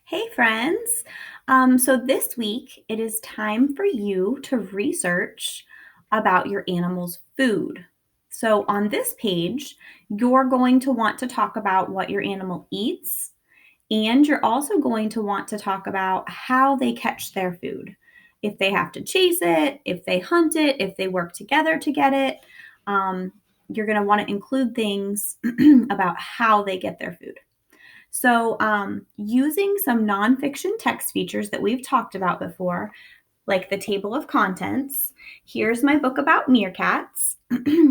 Hey, friends. So this week it is time for you to research about your animal's food. So on this page, you're going to want to talk about what your animal eats, and you're also going to want to talk about how they catch their food. If they have to chase it, if they hunt it, if they work together to get it, um, you're going to want to include things about how they get their food. So, using some nonfiction text features that we've talked about before, like the table of contents, here's my book about meerkats.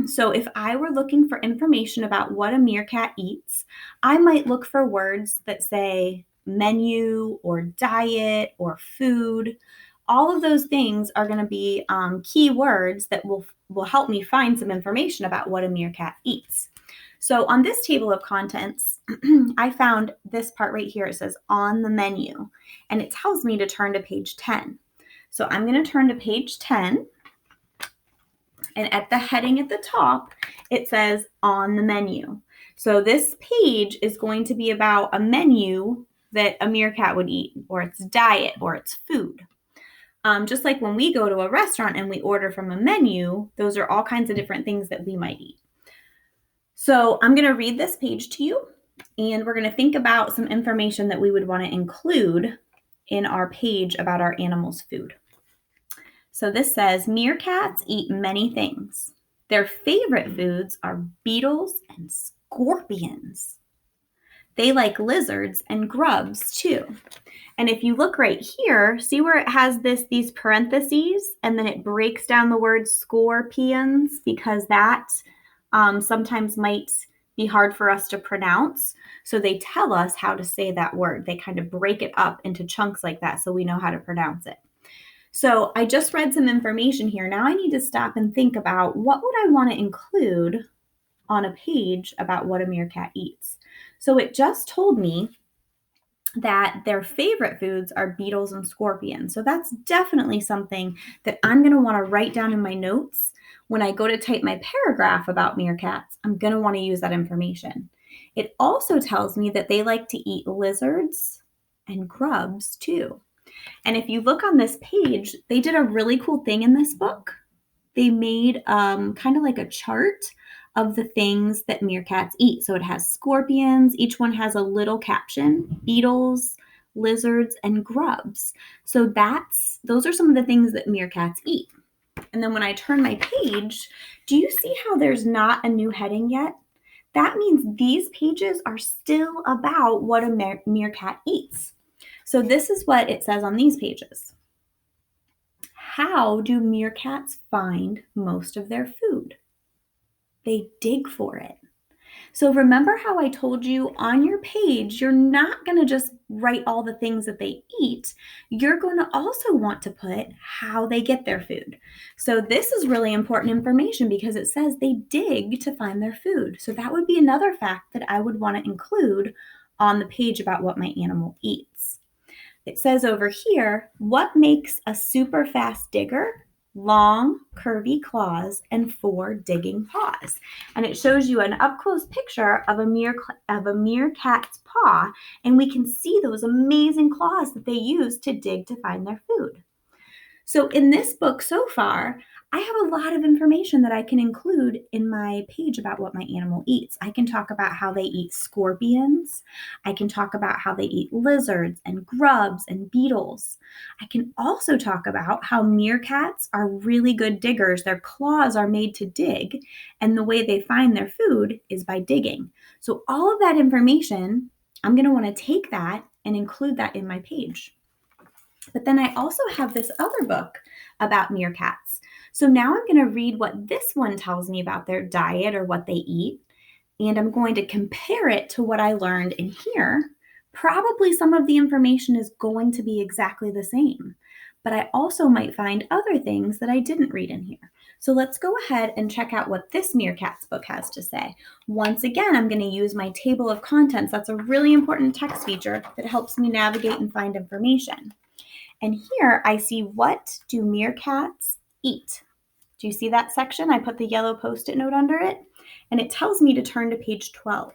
So, if I were looking for information about what a meerkat eats, I might look for words that say menu or diet or food. All of those things are going to be key words that will help me find some information about what a meerkat eats. So on this table of contents, I found this part right here. It says on the menu, and it tells me to turn to page 10. So I'm going to turn to page 10, and at the heading at the top, it says on the menu. So this page is going to be about a menu that a meerkat would eat, or its diet, or its food. Just like when we go to a restaurant and we order from a menu, those are all kinds of different things that we might eat. So I'm going to read this page to you, and we're going to think about some information that we would want to include in our page about our animal's food. So this says, meerkats eat many things. Their favorite foods are beetles and scorpions. They like lizards and grubs too. And if you look right here, see where it has these parentheses, and then it breaks down the word scorpions, because that sometimes might be hard for us to pronounce. So they tell us how to say that word. They kind of break it up into chunks like that so we know how to pronounce it. So I just read some information here. Now I need to stop and think about what would I want to include on a page about what a meerkat eats. So it just told me that their favorite foods are beetles and scorpions. So that's definitely something that I'm going to want to write down in my notes. When I go to type my paragraph about meerkats, I'm going to want to use that information. It also tells me that they like to eat lizards and grubs too. And if you look on this page, they did a really cool thing in this book. They made kind of like a chart of the things that meerkats eat. So it has scorpions. Each one has a little caption: beetles, lizards, and grubs. So those are some of the things that meerkats eat. And then when I turn my page, do you see how there's not a new heading yet? That means these pages are still about what a meerkat eats. So this is what it says on these pages. How do meerkats find most of their food? They dig for it. So remember how I told you on your page, you're not going to just write all the things that they eat. You're going to also want to put how they get their food. So this is really important information because it says they dig to find their food. So that would be another fact that I would want to include on the page about what my animal eats. It says over here, what makes a super fast digger? Long, curvy claws and 4 digging paws. And it shows you an up-close picture of a meerkat's paw, and we can see those amazing claws that they use to dig to find their food. So in this book so far, I have a lot of information that I can include in my page about what my animal eats. I can talk about how they eat scorpions. I can talk about how they eat lizards and grubs and beetles. I can also talk about how meerkats are really good diggers. Their claws are made to dig, and the way they find their food is by digging. So all of that information, I'm going to want to take that and include that in my page. But then I also have this other book about meerkats. So now I'm going to read what this one tells me about their diet or what they eat, and I'm going to compare it to what I learned in here. Probably some of the information is going to be exactly the same, but I also might find other things that I didn't read in here. So let's go ahead and check out what this meerkats book has to say. Once again, I'm going to use my table of contents. That's a really important text feature that helps me navigate and find information. And here I see, what do meerkats eat? Do you see that section? I put the yellow Post-it note under it, and it tells me to turn to page 12.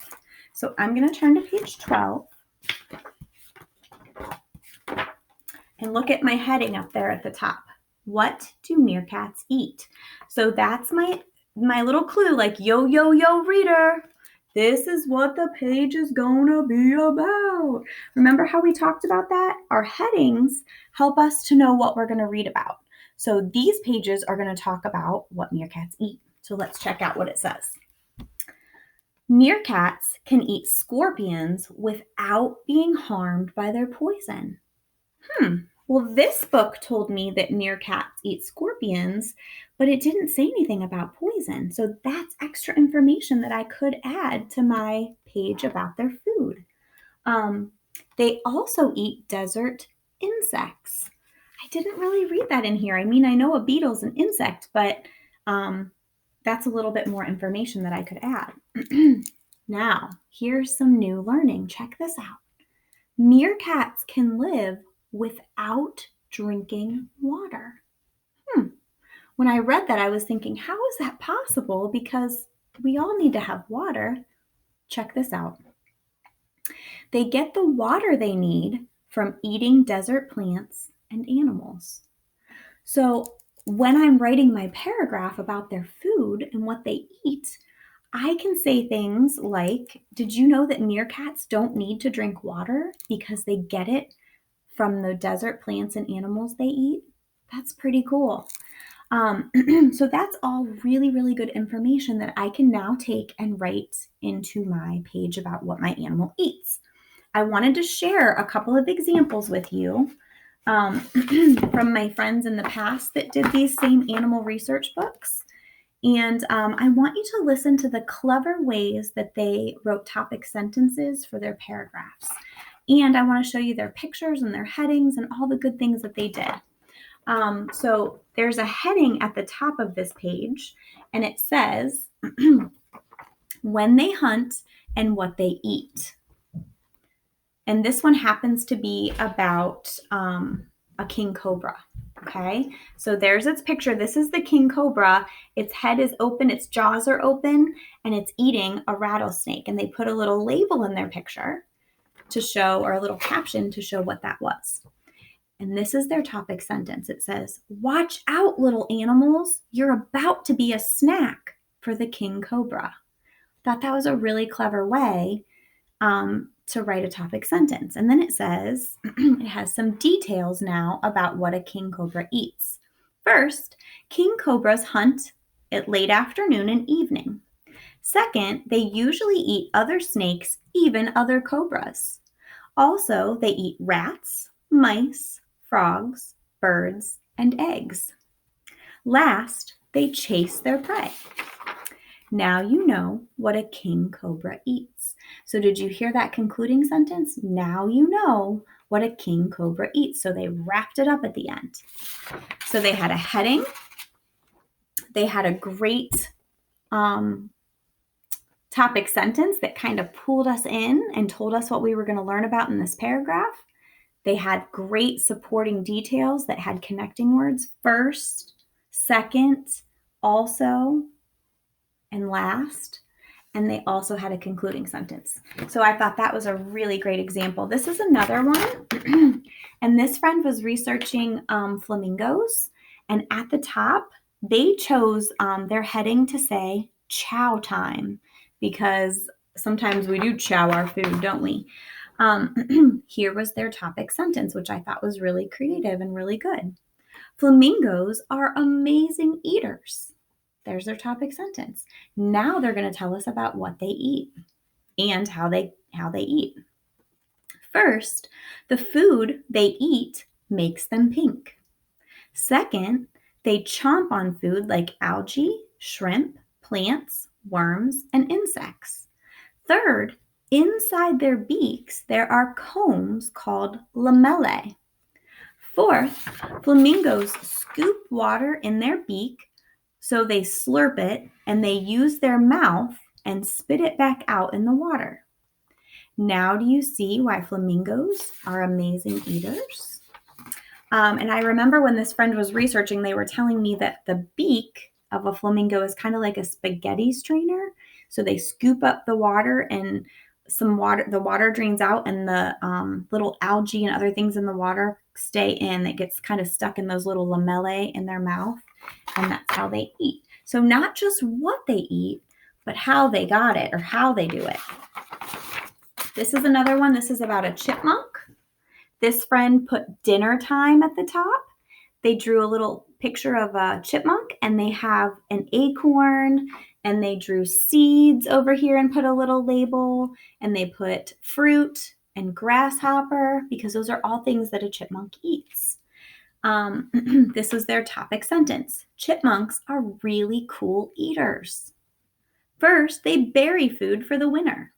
So I'm going to turn to page 12. And look at my heading up there at the top. What do meerkats eat? So that's my little clue, like, yo, yo, yo, reader. This is what the page is gonna be about. Remember how we talked about that? Our headings help us to know what we're gonna read about. So these pages are gonna talk about what meerkats eat. So let's check out what it says. Meerkats can eat scorpions without being harmed by their poison. Well, this book told me that meerkats eat scorpions, but it didn't say anything about poison. So that's extra information that I could add to my page about their food. They also eat desert insects. I didn't really read that in here. I mean, I know a beetle's an insect, but that's a little bit more information that I could add. Now, here's some new learning. Check this out. Meerkats can live without drinking water. When I read that, I was thinking, how is that possible? Because we all need to have water. Check this out. They get the water they need from eating desert plants and animals. So when I'm writing my paragraph about their food and what they eat, I can say things like, did you know that meerkats don't need to drink water because they get it from the desert plants and animals they eat? That's pretty cool. So that's all really, really good information that I can now take and write into my page about what my animal eats. I wanted to share a couple of examples with you from my friends in the past that did these same animal research books. And I want you to listen to the clever ways that they wrote topic sentences for their paragraphs. And I want to show you their pictures and their headings and all the good things that they did. So there's a heading at the top of this page, and it says, when they hunt and what they eat. And this one happens to be about a king cobra. Okay, so there's its picture. This is the king cobra. Its head is open, its jaws are open, and it's eating a rattlesnake. And they put a little label in their picture to show, or a little caption to show what that was. And this is their topic sentence. It says, watch out, little animals. You're about to be a snack for the king cobra. Thought that was a really clever way to write a topic sentence. And then it says, it has some details now about what a king cobra eats. First, king cobras hunt at late afternoon and evening. Second, they usually eat other snakes, even other cobras. Also, they eat rats, mice, frogs, birds, and eggs. Last, they chase their prey. Now you know what a king cobra eats. So did you hear that concluding sentence? Now you know what a king cobra eats. So they wrapped it up at the end. So they had a heading. They had a great topic sentence that kind of pulled us in and told us what we were going to learn about in this paragraph. They had great supporting details that had connecting words: first, second, also, and last. And they also had a concluding sentence. So I thought that was a really great example. This is another one. And this friend was researching flamingos. And at the top, they chose their heading to say chow time, because sometimes we do chow our food, don't we? Here was their topic sentence, which I thought was really creative and really good. Flamingos are amazing eaters. There's their topic sentence. Now they're going to tell us about what they eat and how they eat. First, the food they eat makes them pink. Second, they chomp on food like algae, shrimp, plants, worms, and insects. Third, inside their beaks, there are combs called lamellae. Fourth, flamingos scoop water in their beak, so they slurp it and they use their mouth and spit it back out in the water. Now do you see why flamingos are amazing eaters? And I remember when this friend was researching, they were telling me that the beak of a flamingo is kind of like a spaghetti strainer. So they scoop up the water and some water, the water drains out and the little algae and other things in the water stay in. It gets kind of stuck in those little lamellae in their mouth, and that's how they eat. So not just what they eat, but how they got it or how they do it. This is another one. This is about a chipmunk. This friend put dinner time at the top. They drew a little picture of a chipmunk, and they have an acorn, and they drew seeds over here and put a little label, and they put fruit and grasshopper because those are all things that a chipmunk eats. This is their topic sentence. Chipmunks are really cool eaters. First, they bury food for the winter.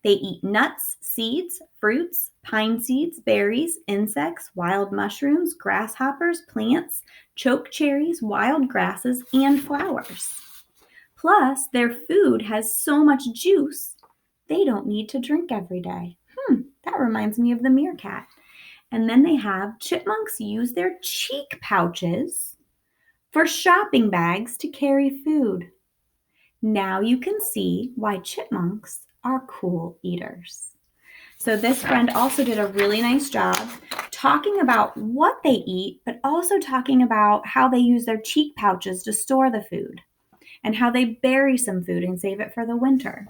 They eat nuts, seeds, fruits, pine seeds, berries, insects, wild mushrooms, grasshoppers, plants, choke cherries, wild grasses, and flowers. Plus, their food has so much juice, they don't need to drink every day. That reminds me of the meerkat. And then they have chipmunks use their cheek pouches for shopping bags to carry food. Now you can see why chipmunks are cool eaters. So this friend also did a really nice job talking about what they eat, but also talking about how they use their cheek pouches to store the food and how they bury some food and save it for the winter.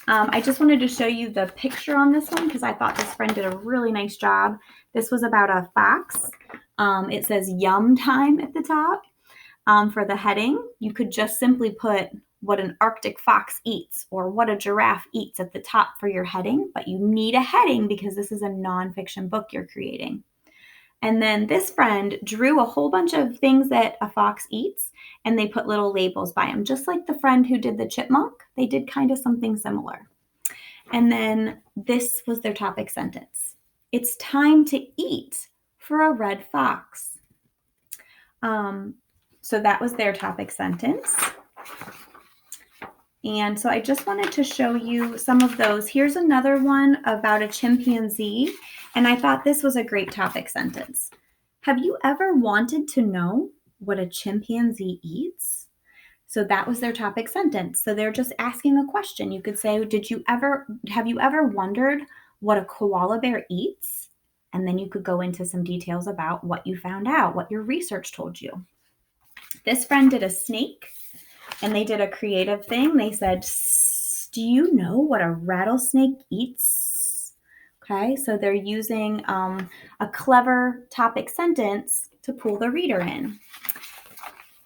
I just wanted to show you the picture on this one because I thought this friend did a really nice job. This was about a fox. It says yum time at the top. For the heading, you could just simply put what an Arctic fox eats or what a giraffe eats at the top for your heading, but you need a heading because this is a nonfiction book you're creating. And then this friend drew a whole bunch of things that a fox eats, and they put little labels by them, just like the friend who did the chipmunk. They did kind of something similar. And then this was their topic sentence. It's time to eat for a red fox. So that was their topic sentence. And so I just wanted to show you some of those. Here's another one about a chimpanzee, and I thought this was a great topic sentence. Have you ever wanted to know what a chimpanzee eats? So that was their topic sentence. So they're just asking a question. You could say, have you ever wondered what a koala bear eats? And then you could go into some details about what you found out, what your research told you. This friend did a snake, and they did a creative thing. They said, do you know what a rattlesnake eats? Okay, so they're using a clever topic sentence to pull the reader in.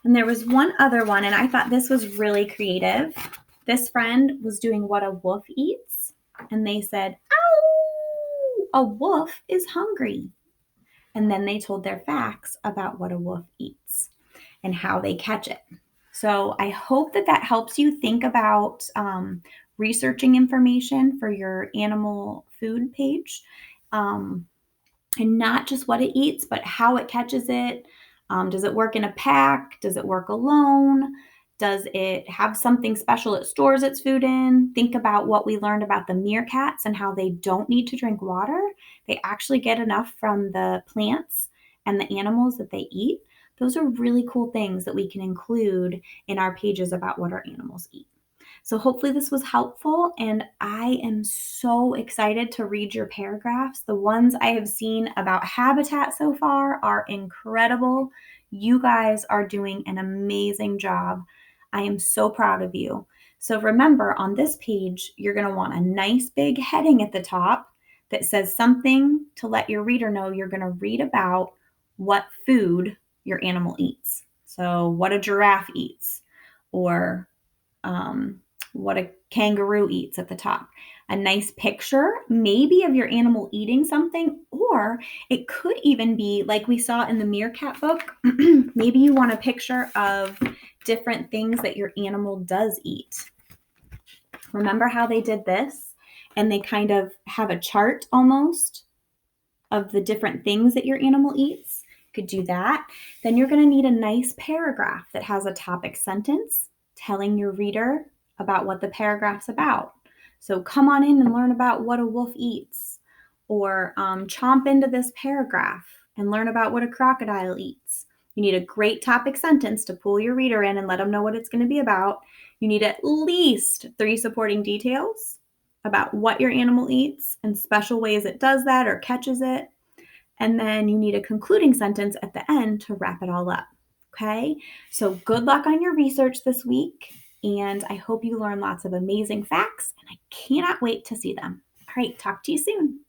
And there was one other one, and I thought this was really creative. This friend was doing what a wolf eats, and they said, ow, a wolf is hungry. And then they told their facts about what a wolf eats and how they catch it. So I hope that helps you think about researching information for your animal food page, and not just what it eats, but how it catches it. Does it work in a pack? Does it work alone? Does it have something special it stores its food in? Think about what we learned about the meerkats and how they don't need to drink water. They actually get enough from the plants and the animals that they eat. Those are really cool things that we can include in our pages about what our animals eat. So hopefully this was helpful, and I am so excited to read your paragraphs. The ones I have seen about habitat so far are incredible. You guys are doing an amazing job. I am so proud of you. So remember, on this page, you're going to want a nice big heading at the top that says something to let your reader know you're going to read about what food your animal eats. So what a giraffe eats, or what a kangaroo eats at the top. A nice picture, maybe of your animal eating something, or it could even be like we saw in the meerkat book. Maybe you want a picture of different things that your animal does eat. Remember how they did this? And they kind of have a chart almost of the different things that your animal eats. You could do that. Then you're going to need a nice paragraph that has a topic sentence telling your reader about what the paragraph's about. So come on in and learn about what a wolf eats, or chomp into this paragraph and learn about what a crocodile eats. You need a great topic sentence to pull your reader in and let them know what it's going to be about. You need at least 3 supporting details. about what your animal eats and special ways it does that or catches it. And then you need a concluding sentence at the end to wrap it all up. Okay? So good luck on your research this week. And I hope you learn lots of amazing facts. And I cannot wait to see them. All right, talk to you soon.